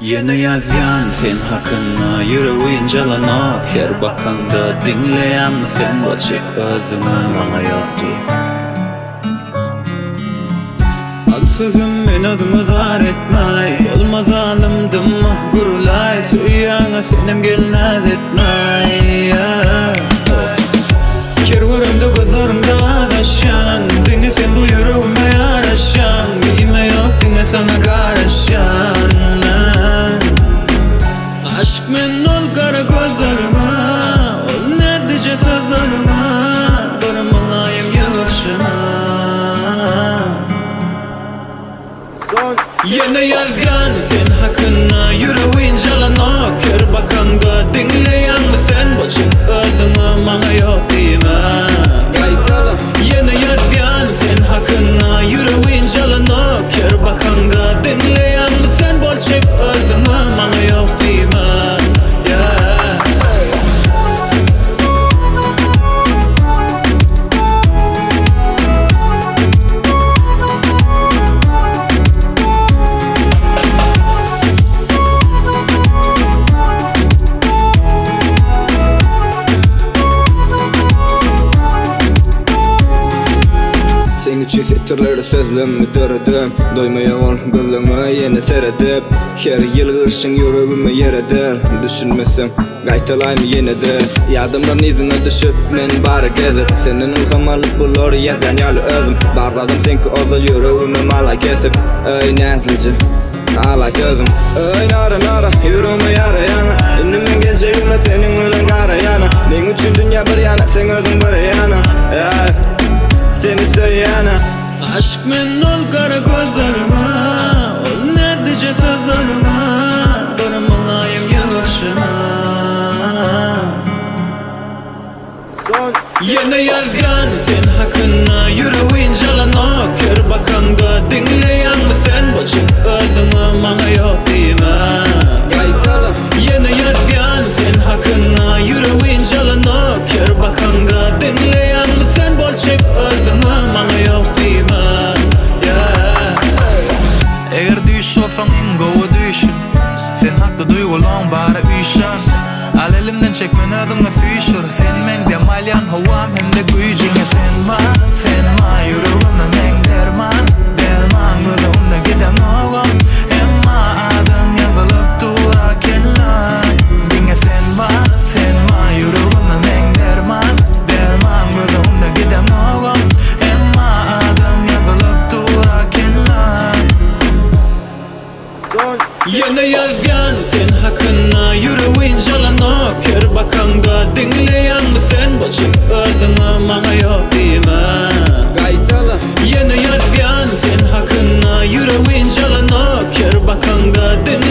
Yine yazyan sen hakkında yüreğin calanak her bakanda dinleyen sen başık özüme bana yok deyip al sözüm men özümü zar etmey olmaz alımdım gurulay söyyana senim gelnaz etmey kervarımda gözlerimde adaşan dine sen bu yüreğime yaraşan bilme yok dine sana karışan aşk men ol kara gözlerime ol nedice sözlerime barım olayım yavşana yine yazgan sen hakkında yüreğin calanak her bakanda dinleyen mi sen boşuk özüme bana yok deyime yine yazgan sen hakkında yüreğin calanak her bakanda dinleyen mi sen boşuk özüme bana yok deyime Sen üçün setirleri sözlemi dördüm Doymaya ol gözlemi yine seredip Her yıl ırşın yüreğimi yereder Düşünmesem gaytalayım yine de Yadımdan izine düşüp men bari gezir Senin ılgamalık bulur yerden yalı özüm Barladım senki ozul yüreğimi mala kesip Öy nesilci alay sözüm Öy nara yüreğimi yarayana İnnimin geleceğime senin ölen karayana Men üçün dünya bir yana sen özün bir yana seni söyleyene aşk men ol kara gözlerime ol nedice sözlerime barım olayım yavşana yine yazgan sen hakkında yüreğin calanak her bakanda dinleyen mi sen boşuk özüme bana yok deyime yine yazgan sen hakkında yüreğin calanak her bakanda dinleyen mi sen boşuk özüme bana yok deyime Eğer düş olsan ingo düşün sen haklı duygulan bari üşen al elimden çekmen özüme füşür sen men demalyan havam hem de gücüne sen ma yüreğime men derman gözümde giden oğam emma adım yazılıp dura kellan dinge sen ma yüreğime men derman gözümde giden oğam emma adım yazılıp dura kellan yine yazgan sen hakkında yüreğin calanak her bakanda dinleyen mi sen boşuk özüme bana yok deyime yine yazgan sen hakkında yüreğin calanak her bakanda dinleyen